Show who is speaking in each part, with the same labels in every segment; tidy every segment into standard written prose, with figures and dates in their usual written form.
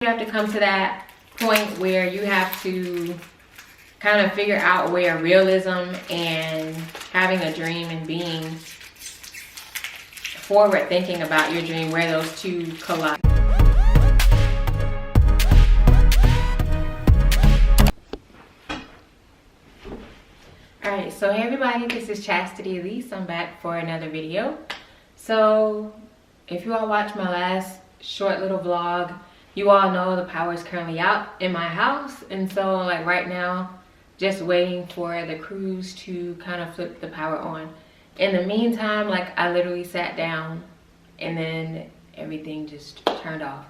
Speaker 1: You have to come to that point where you have to kind of figure out where realism and having a dream and being forward thinking about your dream, where those two collide. Alright, so hey everybody, this is Chastity Elise. I'm back for another video. So if you all watched my last short little vlog, you all know the power is currently out in my house, and so like right now just waiting for the crews to kind of flip the power on. In the meantime, like I literally sat down and then everything just turned off.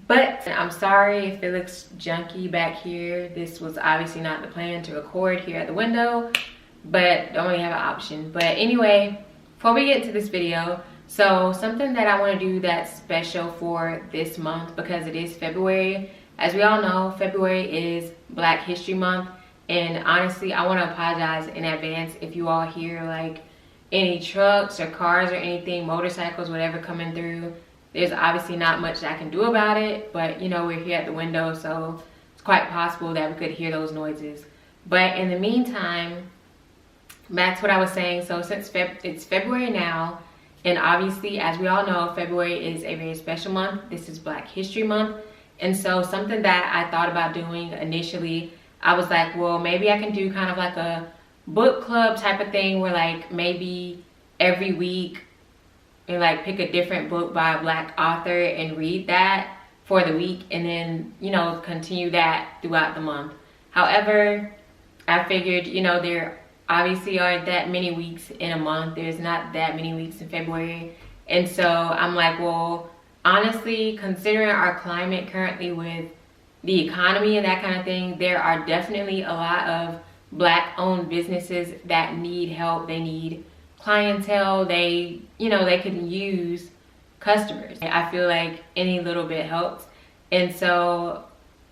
Speaker 1: But I'm sorry if it looks junky back here. This was obviously not the plan to record here at the window, but don't really have an option. But anyway, before we get into this video, so something that I want to do that's special for this month, because it is February. As we all know, February is Black History Month, and honestly I want to apologize in advance if you all hear like any trucks or cars or anything, motorcycles, whatever coming through. There's obviously not much I can do about it, but you know, we're here at the window, so it's quite possible that we could hear those noises. But in the meantime, back to what I was saying. So since it's February now, and obviously as we all know, February is a very special month. This is Black History Month, and so something that I thought about doing initially, I was like, well, maybe I can do kind of like a book club type of thing, where like maybe every week and like pick a different book by a Black author and read that for the week, and then, you know, continue that throughout the month. However, I figured, you know, there obviously aren't that many weeks in a month. There's not that many weeks in February, and so I'm like, well, honestly, considering our climate currently with the economy and that kind of thing, there are definitely a lot of Black owned businesses that need help. They need clientele. They, you know, they can use customers. I feel like any little bit helps. And so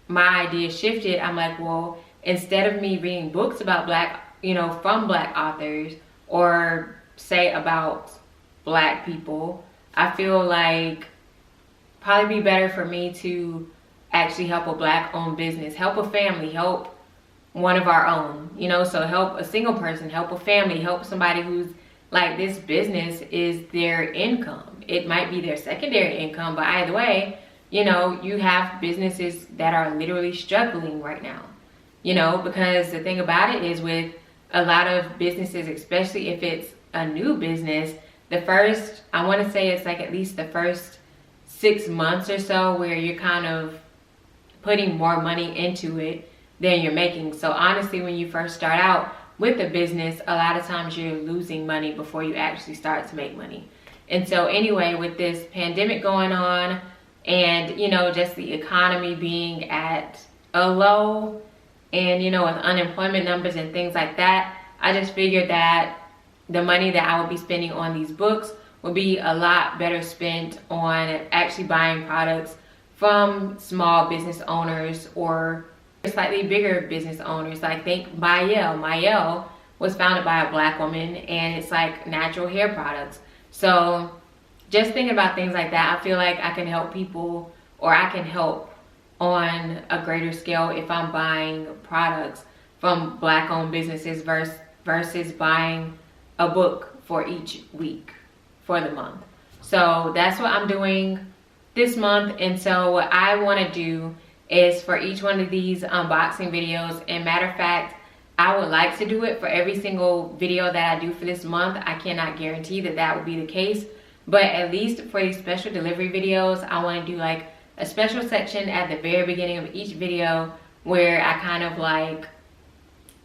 Speaker 1: my idea shifted. I'm like, well, instead of me reading books about Black, you know, from Black authors, or say about Black people, I feel like probably be better for me to actually help a Black owned business, help a family, help one of our own, you know. So help a single person, help a family, help somebody who's like, this business is their income. It might be their secondary income, but either way, you know, you have businesses that are literally struggling right now, you know, because the thing about it is with a lot of businesses, especially if it's a new business, the first, I want to say it's like at least the first 6 months or so where you're kind of putting more money into it than you're making. So honestly, when you first start out with a business, a lot of times you're losing money before you actually start to make money. And so anyway, with this pandemic going on, and you know, just the economy being at a low, and you know, with unemployment numbers and things like that, I just figured that the money that I would be spending on these books would be a lot better spent on actually buying products from small business owners or slightly bigger business owners. Like think Mayel was founded by a Black woman, and it's like natural hair products. So just thinking about things like that, I feel like I can help people, or I can help on a greater scale if I'm buying products from Black owned businesses versus buying a book for each week for the month. So that's what I'm doing this month. And so what I want to do is for each one of these unboxing videos, and matter of fact, I would like to do it for every single video that I do for this month. I cannot guarantee that that would be the case, but at least for these special delivery videos, I want to do like a special section at the very beginning of each video where I kind of like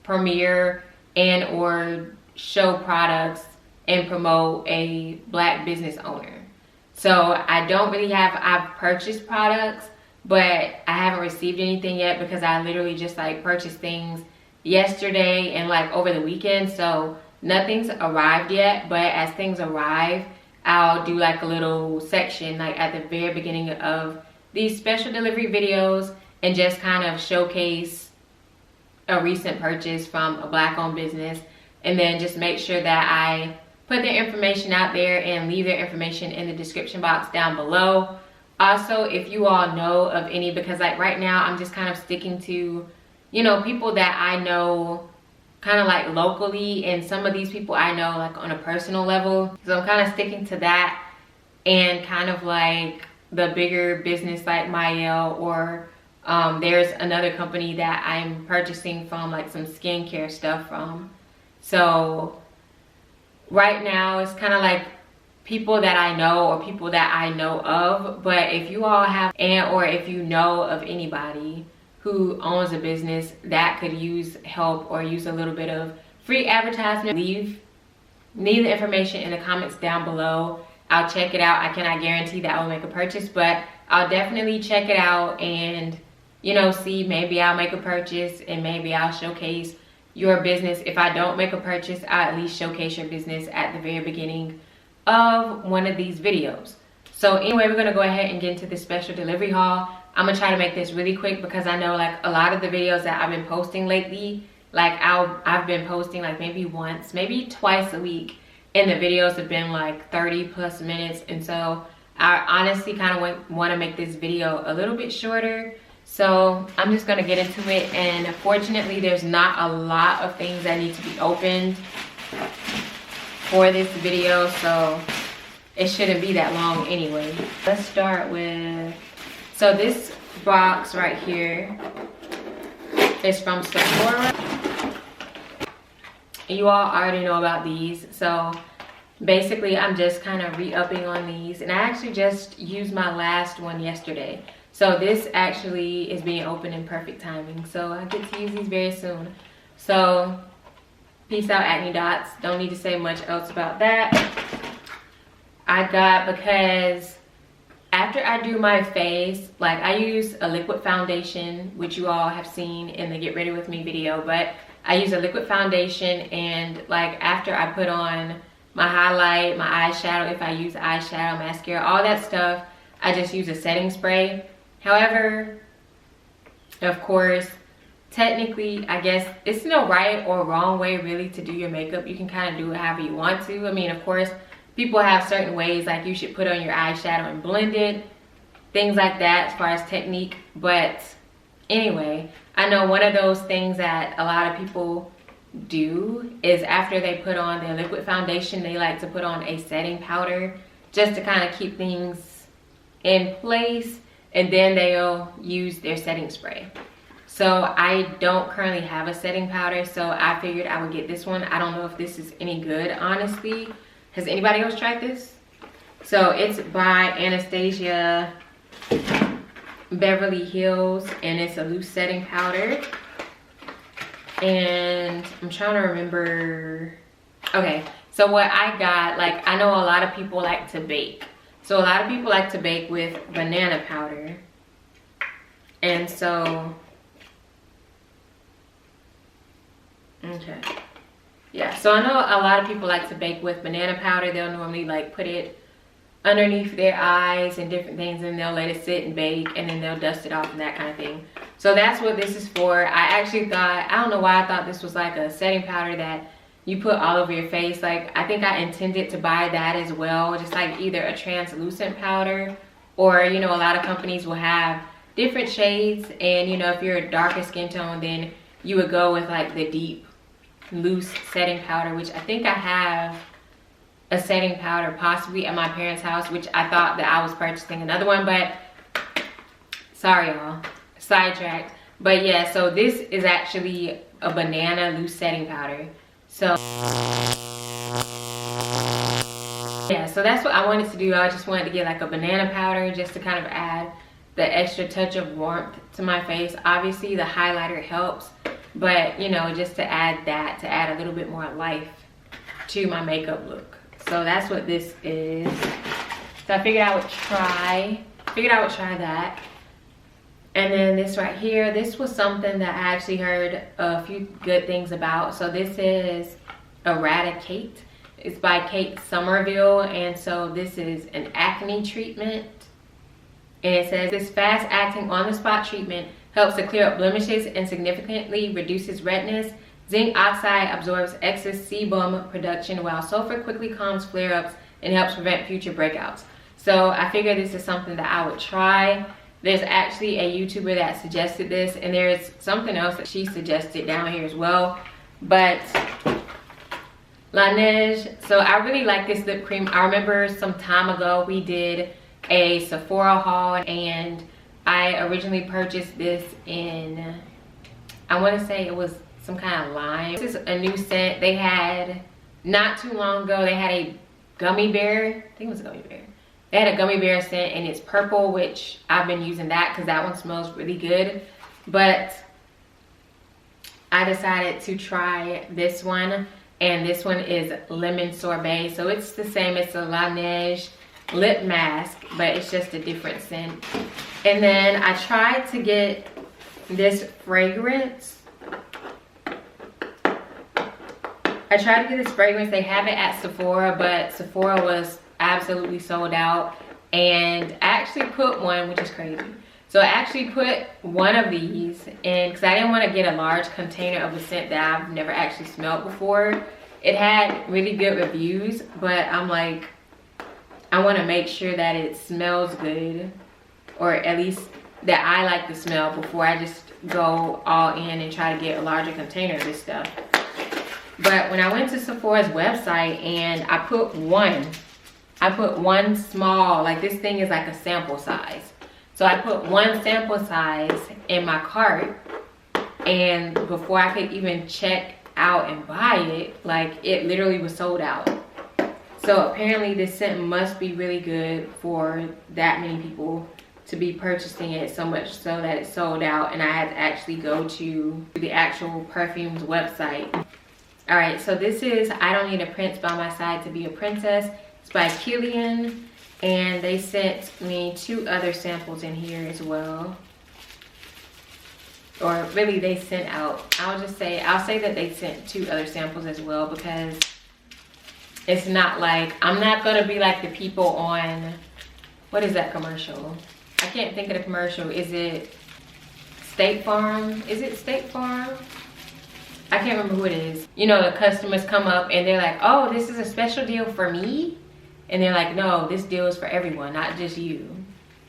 Speaker 1: premiere and or show products and promote a Black business owner. So I don't really have, I've purchased products, but I haven't received anything yet because I literally just like purchased things yesterday and like over the weekend. So nothing's arrived yet, but as things arrive, I'll do like a little section like at the very beginning of these special delivery videos and just kind of showcase a recent purchase from a Black owned business, and then just make sure that I put their information out there and leave their information in the description box down below Also, if you all know of any, because like right now I'm just kind of sticking to, you know, people that I know kind of like locally, and some of these people I know like on a personal level. So I'm kind of sticking to that, and kind of like the bigger business like Mael, or there's another company that I'm purchasing from like some skincare stuff from. So right now it's kind of like people that I know or people that I know of. But if you all have, or if you know of anybody who owns a business that could use help or use a little bit of free advertisement, leave me the information in the comments down below. I'll check it out. I cannot guarantee that I will make a purchase, but I'll definitely check it out and, you know, see, maybe I'll make a purchase and maybe I'll showcase your business. If I don't make a purchase, I'll at least showcase your business at the very beginning of one of these videos. So anyway, we're gonna go ahead and get into this special delivery haul. I'm gonna try to make this really quick because I know like a lot of the videos that I've been posting lately, like I've been posting like maybe once, maybe twice a week, and the videos have been like 30+ minutes. And so I honestly kind of want to make this video a little bit shorter. So I'm just gonna get into it, and fortunately there's not a lot of things that need to be opened for this video, so it shouldn't be that long anyway. Let's start with, so this box right here is from Sephora. You all already know about these. So basically I'm just kind of re-upping on these, and I actually just used my last one yesterday. So this actually is being opened in perfect timing, so I get to use these very soon. So peace out, acne dots. Don't need to say much else about that. I got, because after I do my face, like I use a liquid foundation, which you all have seen in the Get Ready With Me video, but I use a liquid foundation, and like after I put on my highlight, my eyeshadow, if I use eyeshadow, mascara, all that stuff, I just use a setting spray. However, of course, technically, I guess it's no right or wrong way really to do your makeup. You can kind of do it however you want to. I mean, of course, people have certain ways, like you should put on your eyeshadow and blend it, things like that as far as technique. But anyway, I know one of those things that a lot of people do is after they put on their liquid foundation, they like to put on a setting powder just to kind of keep things in place, and then they'll use their setting spray. So I don't currently have a setting powder, so I figured I would get this one. I don't know if this is any good, honestly. Has anybody else tried this? So it's by Anastasia, Beverly Hills, and it's a loose setting powder. And I'm trying to remember. Okay, so what I got, like I know a lot of people like to bake. So a lot of people like to bake with banana powder. And so, okay. Yeah, so I know a lot of people like to bake with banana powder. They'll normally like put it underneath their eyes and different things, and they'll let it sit and bake, and then they'll dust it off and that kind of thing. So that's what this is for. I actually thought, I don't know why I thought this was like a setting powder that you put all over your face. Like I think I intended to buy that as well, just like either a translucent powder, or you know, a lot of companies will have different shades, and you know, if you're a darker skin tone, then you would go with like the deep loose setting powder, which I think I have a setting powder possibly at my parents' house, which I thought that I was purchasing another one, but sorry y'all, sidetracked. But yeah, so this is actually a banana loose setting powder. So yeah, so that's what I wanted to do. I just wanted to get like a banana powder just to kind of add the extra touch of warmth to my face. Obviously the highlighter helps, but you know, just to add that, to add a little bit more life to my makeup look. So that's what this is. So I figured I would try that. And then this right here, this was something that I actually heard a few good things about. So this is EradiKate. It's by Kate Somerville, and so this is an acne treatment. And it says this fast-acting on-the-spot treatment helps to clear up blemishes and significantly reduces redness. Zinc oxide absorbs excess sebum production, while sulfur quickly calms flare-ups and helps prevent future breakouts. So I figured this is something that I would try. There's actually a YouTuber that suggested this, and there's something else that she suggested down here as well. But Laneige, so I really like this lip cream. I remember some time ago we did a Sephora haul, and I originally purchased this in, I want to say it was some kind of lime. This is a new scent. They had, not too long ago, they had a gummy bear, I think it was a gummy bear. They had a gummy bear scent, and it's purple, which I've been using that because that one smells really good. But I decided to try this one, and this one is lemon sorbet. So it's the same, it's a Laneige lip mask, but it's just a different scent. And then I tried to get this fragrance. I tried to get this fragrance. They have it at Sephora, but Sephora was absolutely sold out. And I actually put one, which is crazy. So I actually put one of these in because I didn't want to get a large container of a scent that I've never actually smelled before. It had really good reviews, but I'm like, I want to make sure that it smells good, or at least that I like the smell before I just go all in and try to get a larger container of this stuff. But when I went to Sephora's website and I put one small, like this thing is like a sample size. So I put one sample size in my cart, and before I could even check out and buy it, like it literally was sold out. So apparently this scent must be really good for that many people to be purchasing it so much so that it's sold out, and I had to actually go to the actual perfume's website. All right, so this is I Don't Need a Prince by My Side to Be a Princess. It's by Kilian, and they sent me 2 other samples in here as well. Or really they sent out, I'll say that they sent 2 other samples as well, because it's not like, I'm not gonna be like the people on, what is that commercial? I can't think of the commercial. Is it State Farm? Is it State Farm? I can't remember who it is. You know, the customers come up and they're like, oh, this is a special deal for me? And they're like, no, this deal is for everyone, not just you.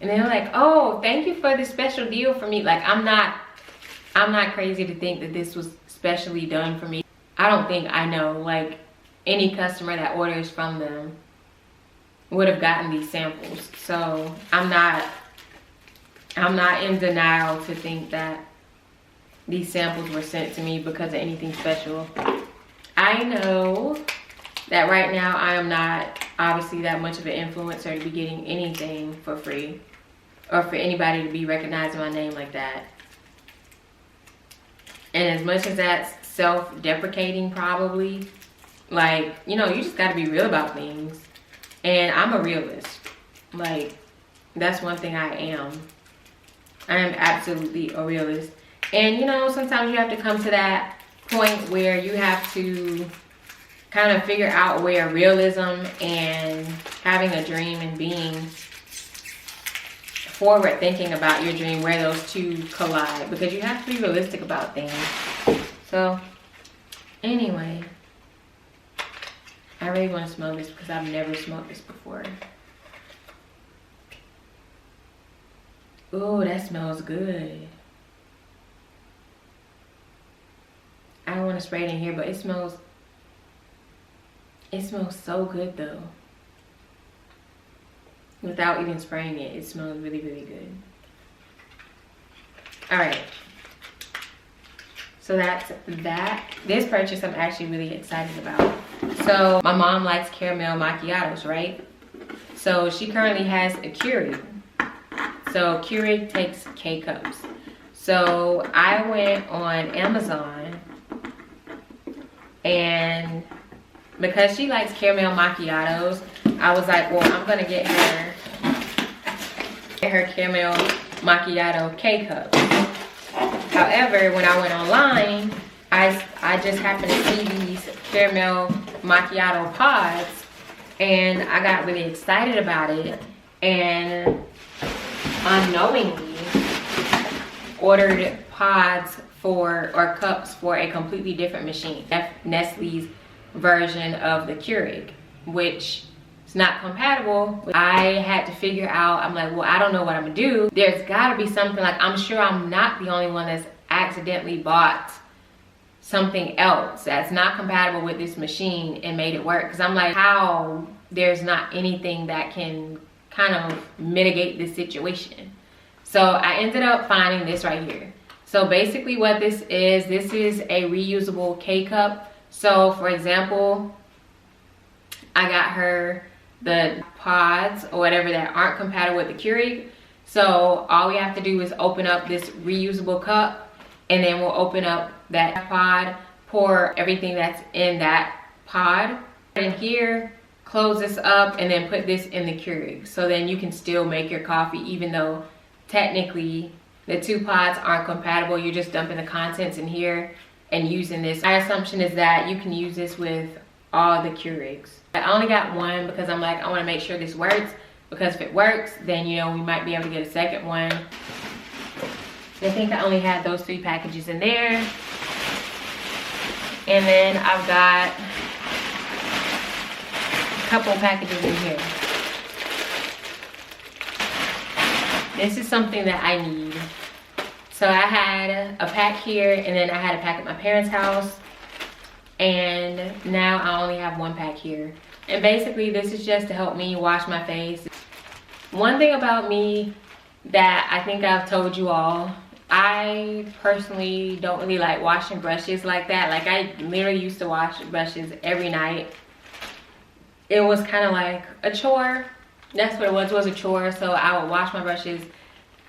Speaker 1: And they're like, oh, thank you for this special deal for me. Like, I'm not crazy to think that this was specially done for me. I don't think I know, like, any customer that orders from them would have gotten these samples. So I'm not in denial to think that these samples were sent to me because of anything special. I know that right now I am not obviously that much of an influencer to be getting anything for free, or for anybody to be recognizing my name like that. And as much as that's self-deprecating probably, like, you know, you just gotta be real about things. And I'm a realist. Like, that's one thing I am. I am absolutely a realist. And you know, sometimes you have to come to that point where you have to kind of figure out where realism and having a dream and being forward thinking about your dream, where those two collide, because you have to be realistic about things. So anyway, I really want to smell this because I've never smelled this before. Ooh, that smells good. I don't want to spray it in here, but it smells so good though. Without even spraying it, it smells really, really good. All right. So that's that. This purchase I'm actually really excited about. So my mom likes caramel macchiatos, right? So she currently has a Keurig. So Keurig takes K-cups. So I went on Amazon, and because she likes caramel macchiatos, I was like, well, I'm gonna get her caramel macchiato K-cup. However, when I went online, I just happened to see these caramel macchiato pods, and I got really excited about it, and unknowingly ordered pods or cups for a completely different machine, Nestle's version of the Keurig, which is not compatible. I had to figure out, I'm like, well, I don't know what I'm gonna do. There's gotta be something, like, I'm sure I'm not the only one that's accidentally bought something else that's not compatible with this machine and made it work. Because I'm like, how there's not anything that can kind of mitigate this situation. So I ended up finding this right here. So basically what this is a reusable K-cup. So for example, I got her the pods or whatever that aren't compatible with the Keurig. So all we have to do is open up this reusable cup, and then we'll open up that pod, pour everything that's in that pod in here, close this up, and then put this in the Keurig. So then you can still make your coffee even though technically the two pods aren't compatible. You're just dumping the contents in here and using this. My assumption is that you can use this with all the Keurigs. I only got one because I'm like, I want to make sure this works, because if it works, then you know we might be able to get a second one. I think I only had those 3 packages in there. And then I've got a couple packages in here. This is something that I need. So I had a pack here, and then I had a pack at my parents' house, and now I only have 1 pack here. And basically this is just to help me wash my face. One thing about me that I think I've told you all, I personally don't really like washing brushes like that. Like, I literally used to wash brushes every night. It was kind of like a chore. That's what it was a chore. So I would wash my brushes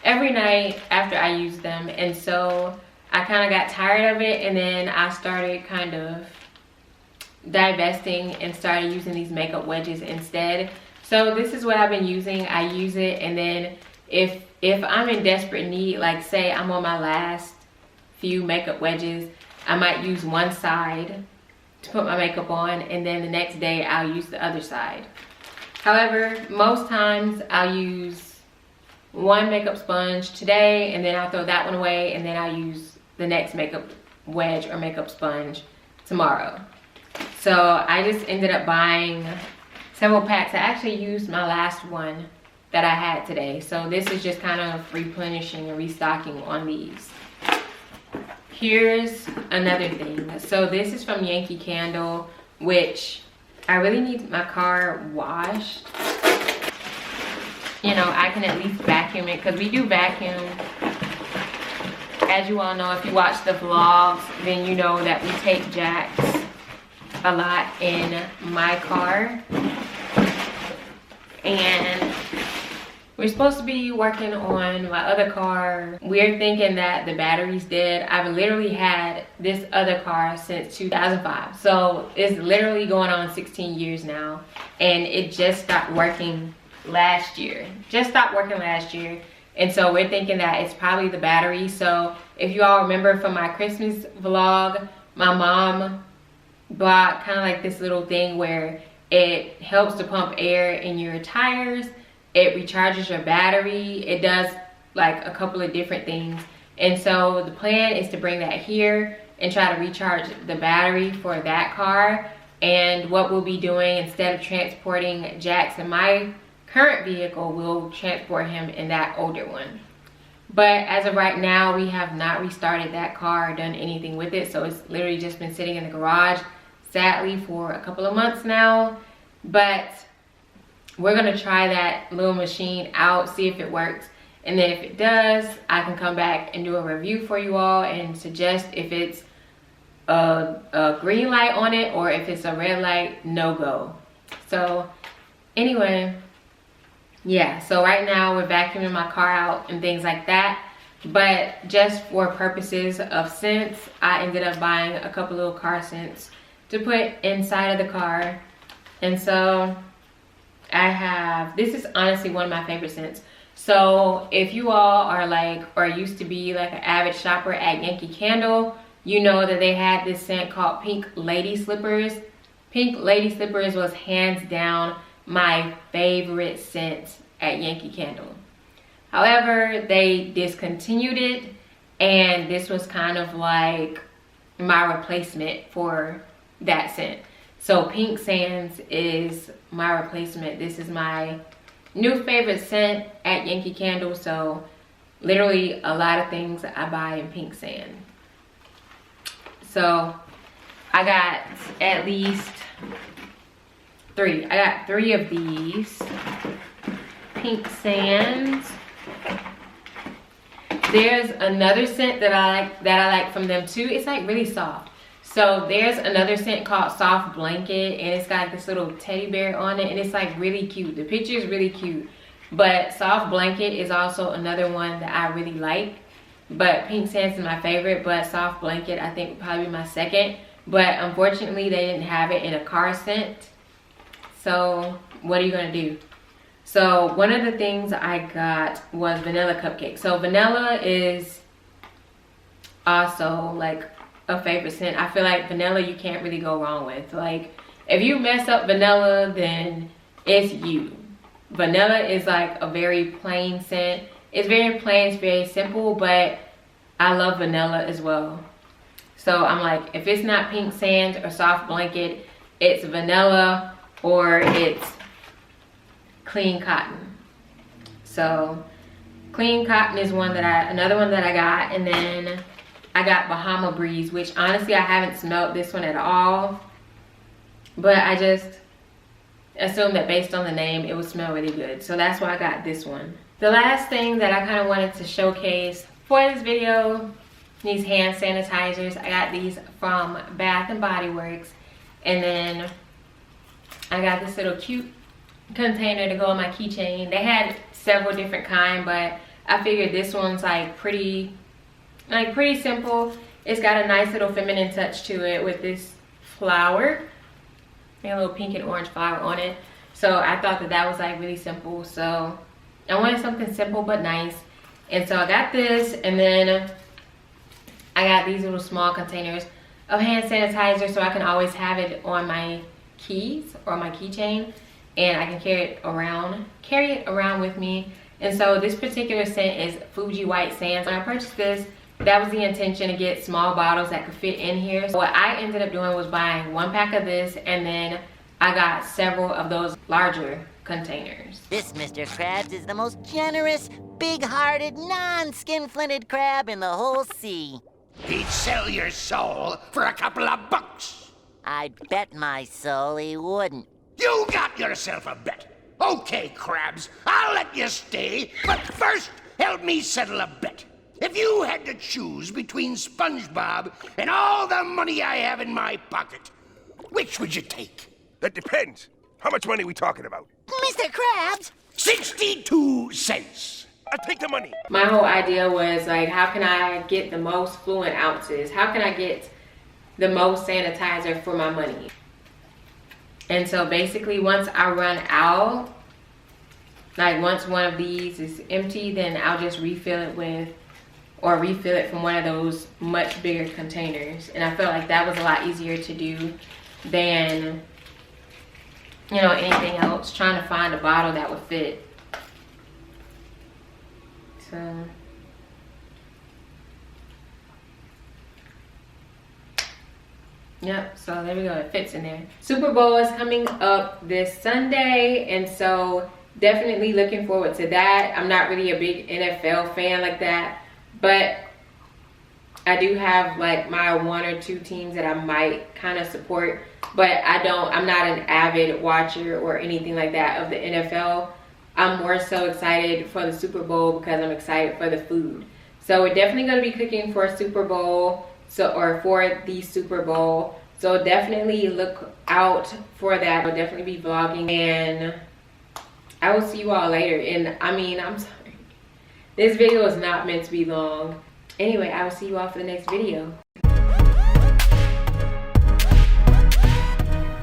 Speaker 1: every night after I used them, and so I kind of got tired of it, and then I started kind of divesting and started using these makeup wedges instead. So this is what I've been using. I use it, and then if I'm in desperate need, like say I'm on my last few makeup wedges, I might use one side to put my makeup on, and then the next day I'll use the other side. However, most times I'll use one makeup sponge today, and then I'll throw that one away, and then I'll use the next makeup wedge or makeup sponge tomorrow. So I just ended up buying several packs. I actually used my last one that I had today. So this is just kind of replenishing and restocking on these. Here's another thing. So this is from Yankee Candle, which I really need my car washed. You know, I can at least vacuum it, because we do vacuum. As you all know, if you watch the vlogs, then you know that we take jacks a lot in my car. And we're supposed to be working on my other car. We're thinking that the battery's dead. I've literally had this other car since 2005. So it's literally going on 16 years now. And it just stopped working last year. Just stopped working last year. And so we're thinking that it's probably the battery. So if you all remember from my Christmas vlog, my mom bought kind of like this little thing where it helps to pump air in your tires. It recharges your battery. It does like a couple of different things. And so the plan is to bring that here and try to recharge the battery for that car. And what we'll be doing, instead of transporting Jax in my current vehicle, we'll transport him in that older one. But as of right now, we have not restarted that car or done anything with it. So it's literally just been sitting in the garage, sadly, for a couple of months now. But we're gonna try that little machine out, see if it works. And then if it does, I can come back and do a review for you all and suggest if it's a green light on it or if it's a red light, no go. So anyway, yeah, so right now we're vacuuming my car out and things like that. But just for purposes of scents, I ended up buying a couple little car scents to put inside of the car. And so I have, this is honestly one of my favorite scents. So if you all are like, or used to be like an avid shopper at Yankee Candle, you know that they had this scent called Pink Lady Slippers. Pink Lady Slippers was hands down my favorite scent at Yankee Candle. However, they discontinued it, and this was kind of like my replacement for that scent. So Pink Sands is my replacement. This is my new favorite scent at Yankee Candle. So literally a lot of things I buy in Pink Sand. So I got at least 3. I got 3 of these Pink Sands. There's another scent that I like from them too. It's like really soft. So there's another scent called Soft Blanket, and it's got this little teddy bear on it, and it's like really cute. The picture is really cute. But Soft Blanket is also another one that I really like. But Pink Sands is my favorite, but Soft Blanket I think would probably be my second. But unfortunately they didn't have it in a car scent. So what are you gonna do? So one of the things I got was vanilla cupcake. So vanilla is also like a favorite scent. I feel like vanilla you can't really go wrong with. Like if you mess up vanilla, then it's you. Vanilla is like a very plain scent. It's very plain, it's very simple, but I love vanilla as well. So I'm like, if it's not Pink Sands or Soft Blanket, it's vanilla or it's Clean Cotton. So Clean Cotton is another one that I got. And then I got Bahama Breeze, which honestly I haven't smelled this one at all, but I just assumed that based on the name it would smell really good. So that's why I got this one. The last thing that I kind of wanted to showcase for this video, these hand sanitizers. I got these from Bath and Body Works, and then I got this little cute container to go on my keychain. They had several different kinds, but I figured this one's like pretty simple. It's got a nice little feminine touch to it with this flower and a little pink and orange flower on it. So I thought that was like really simple. So I wanted something simple but nice, and so I got this. And then I got these little small containers of hand sanitizer, so I can always have it on my keys or my keychain, and I can carry it around with me. And so this particular scent is Fuji White Sands. When I purchased this, that was the intention, to get small bottles that could fit in here. So what I ended up doing was buying 1 pack of this, and then I got several of those larger containers.
Speaker 2: This Mr. Krabs is the most generous, big-hearted, non-skin-flinted crab in the whole sea.
Speaker 3: He'd sell your soul for a couple of bucks.
Speaker 2: I'd bet my soul he wouldn't.
Speaker 3: You got yourself a bet. Okay, Krabs, I'll let you stay, but first help me settle a bet. If you had to choose between SpongeBob and all the money I have in my pocket, which would you take?
Speaker 4: That depends. How much money are we talking about?
Speaker 2: Mr. Krabs!
Speaker 3: 62 cents.
Speaker 4: I'll take the money.
Speaker 1: My whole idea was like, how can I get the most fluent ounces? How can I get the most sanitizer for my money? And so basically once I run out, like once one of these is empty, then I'll just refill it from one of those much bigger containers. And I felt like that was a lot easier to do than, you know, anything else, trying to find a bottle that would fit. So yep, so there we go, it fits in there. Super Bowl is coming up this Sunday, and so definitely looking forward to that. I'm not really a big NFL fan like that, but I do have like my 1 or 2 teams that I might kind of support, but I'm not an avid watcher or anything like that of the NFL. I'm more so excited for the Super Bowl because I'm excited for the food. So we're definitely going to be cooking for a Super Bowl, or for the Super Bowl. So definitely look out for that. I'll definitely be vlogging, and I will see you all later. And I mean, I'm sorry, this video is not meant to be long. Anyway, I will see you all for the next video.